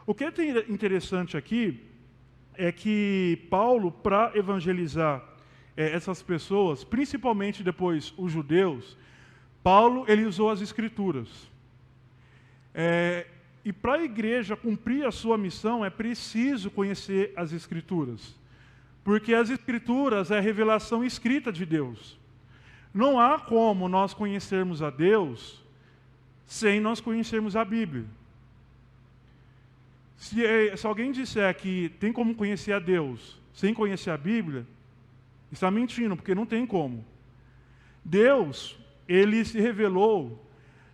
O que é interessante aqui é que Paulo, para evangelizar essas pessoas, principalmente depois os judeus, Paulo ele usou as Escrituras. E para a igreja cumprir a sua missão, é preciso conhecer as Escrituras. Porque as Escrituras é a revelação escrita de Deus. Não há como nós conhecermos a Deus sem nós conhecermos a Bíblia. Se alguém disser que tem como conhecer a Deus sem conhecer a Bíblia, está mentindo, porque não tem como. Deus, ele se revelou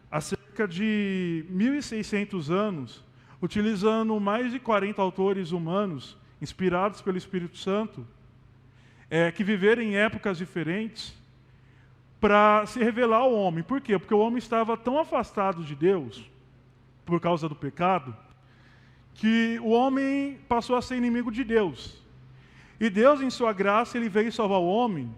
há cerca de 1.600 anos, utilizando mais de 40 autores humanos, inspirados pelo Espírito Santo, que viveram em épocas diferentes, para se revelar ao homem. Por quê? Porque o homem estava tão afastado de Deus, por causa do pecado, que o homem passou a ser inimigo de Deus. E Deus, em sua graça, ele veio salvar o homem,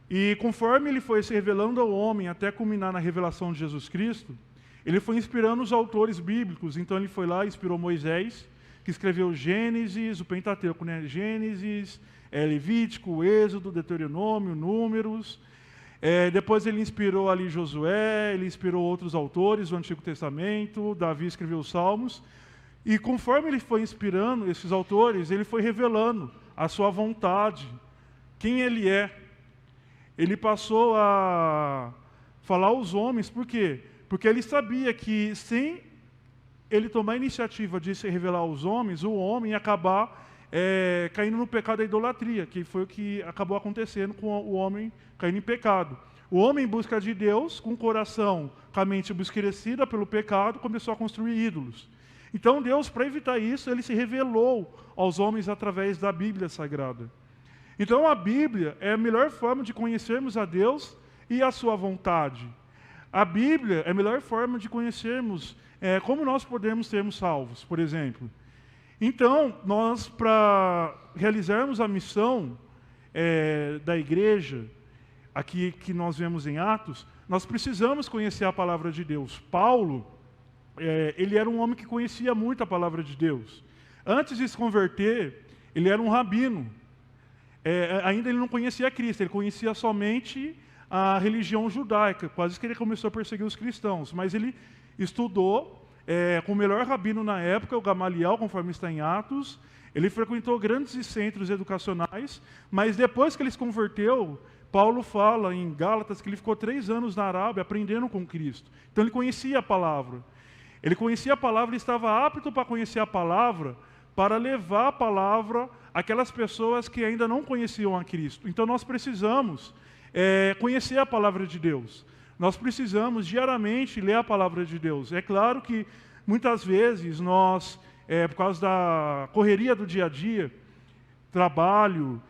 e conforme ele foi se revelando ao homem, até culminar na revelação de Jesus Cristo, ele foi inspirando os autores bíblicos. Então ele foi lá e inspirou Moisés, que escreveu Gênesis, o Pentateuco, né? Gênesis, Levítico, Êxodo, Deuteronômio, Números. Depois ele inspirou ali Josué, ele inspirou outros autores do Antigo Testamento, Davi escreveu os Salmos. E conforme ele foi inspirando esses autores, ele foi revelando a sua vontade, quem ele é. Ele passou a falar aos homens, por quê? Porque ele sabia que sem ele tomar a iniciativa de se revelar aos homens, o homem ia acabar caindo no pecado da idolatria, que foi o que acabou acontecendo com o homem caindo em pecado. O homem em busca de Deus, com o coração, com a mente obscurecida pelo pecado, começou a construir ídolos. Então Deus, para evitar isso, ele se revelou aos homens através da Bíblia Sagrada. Então a Bíblia é a melhor forma de conhecermos a Deus e a sua vontade. A Bíblia é a melhor forma de conhecermos como nós podemos sermos salvos, por exemplo. Então, nós, para realizarmos a missão da igreja, aqui que nós vemos em Atos, nós precisamos conhecer a palavra de Deus. Paulo, ele era um homem que conhecia muito a palavra de Deus. Antes de se converter, ele era um rabino. Ainda ele não conhecia Cristo, ele conhecia somente a religião judaica. Quase que ele começou a perseguir os cristãos. Mas ele estudou com o melhor rabino na época, o Gamaliel, conforme está em Atos. Ele frequentou grandes centros educacionais. Mas depois que ele se converteu, Paulo fala em Gálatas que ele ficou 3 anos na Arábia aprendendo com Cristo. Então ele conhecia a palavra. Ele conhecia a palavra e estava apto para conhecer a palavra, para levar a palavra àquelas pessoas que ainda não conheciam a Cristo. Então nós precisamos conhecer a palavra de Deus. Nós precisamos diariamente ler a palavra de Deus. É claro que muitas vezes nós, por causa da correria do dia a dia, trabalho,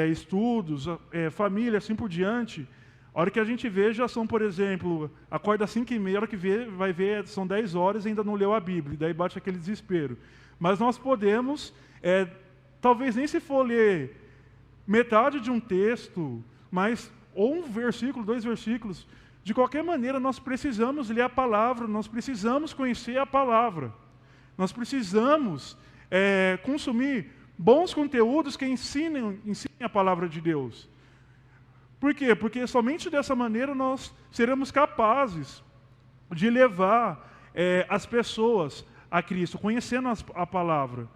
estudos, família, assim por diante, a hora que a gente vê, já são, por exemplo, acorda às 5h30, a hora que vai ver, são 10 horas e ainda não leu a Bíblia, e daí bate aquele desespero. Mas nós podemos, talvez nem se for ler metade de um texto, mas ou um versículo, 2 versículos, de qualquer maneira nós precisamos ler a palavra, nós precisamos conhecer a palavra. Nós precisamos consumir bons conteúdos que ensinem a palavra de Deus. Por quê? Porque somente dessa maneira nós seremos capazes de levar as pessoas a Cristo, conhecendo a palavra.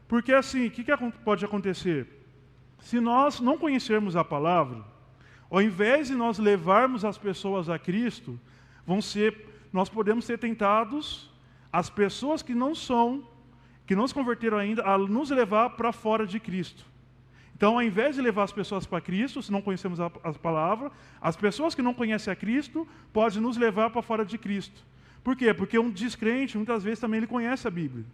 Porque assim, o que pode acontecer? Se nós não conhecermos a palavra, ao invés de nós levarmos as pessoas a Cristo, nós podemos ser tentados, as pessoas que não se converteram ainda, a nos levar para fora de Cristo. Então, ao invés de levar as pessoas para Cristo, se não conhecemos a palavra, as pessoas que não conhecem a Cristo podem nos levar para fora de Cristo. Por quê? Porque um descrente, muitas vezes, também ele conhece a Bíblia.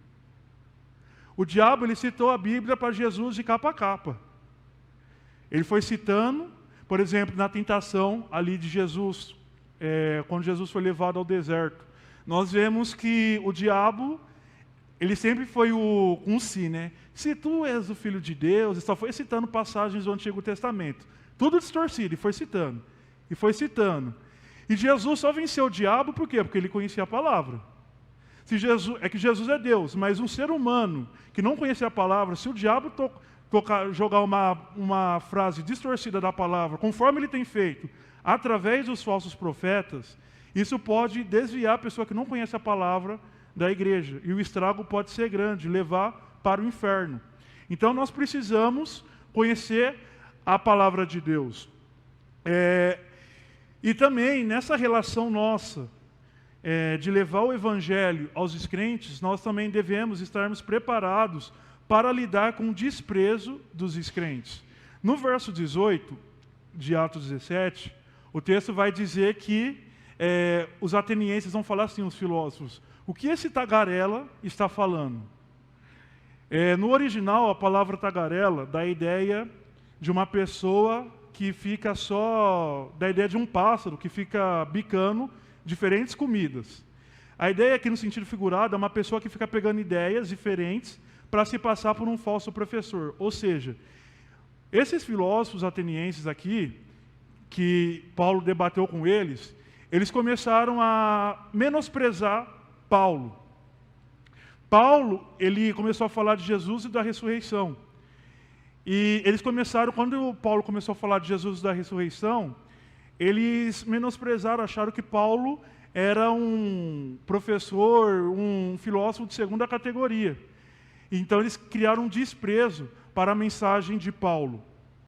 O diabo, ele citou a Bíblia para Jesus de capa a capa. Ele foi citando, por exemplo, na tentação ali de Jesus, quando Jesus foi levado ao deserto. Nós vemos que o diabo, ele sempre foi um si, né? Se tu és o Filho de Deus, ele só foi citando passagens do Antigo Testamento. Tudo distorcido, e foi citando. E foi citando. E Jesus só venceu o diabo por quê? Porque ele conhecia a palavra. Se Jesus, é que Jesus é Deus, mas um ser humano que não conhecia a palavra, se o diabo jogar uma frase distorcida da palavra, conforme ele tem feito, através dos falsos profetas, isso pode desviar a pessoa que não conhece a palavra da igreja. E o estrago pode ser grande, levar para o inferno. Então nós precisamos conhecer a palavra de Deus. E também nessa relação nossa, de levar o evangelho aos descrentes, nós também devemos estarmos preparados para lidar com o desprezo dos descrentes. No verso 18 de Atos 17, o texto vai dizer que os atenienses vão falar assim, os filósofos, o que esse tagarela está falando? No original, a palavra tagarela dá a ideia de uma pessoa que fica dá a ideia de um pássaro que fica bicando diferentes comidas. A ideia aqui, no sentido figurado, é uma pessoa que fica pegando ideias diferentes para se passar por um falso professor. Ou seja, esses filósofos atenienses aqui, que Paulo debateu com eles começaram a menosprezar Paulo. Paulo, ele começou a falar de Jesus e da ressurreição. E eles começaram, quando Paulo começou a falar de Jesus e da ressurreição, eles menosprezaram, acharam que Paulo era um professor, um filósofo de segunda categoria. Então eles criaram um desprezo para a mensagem de Paulo.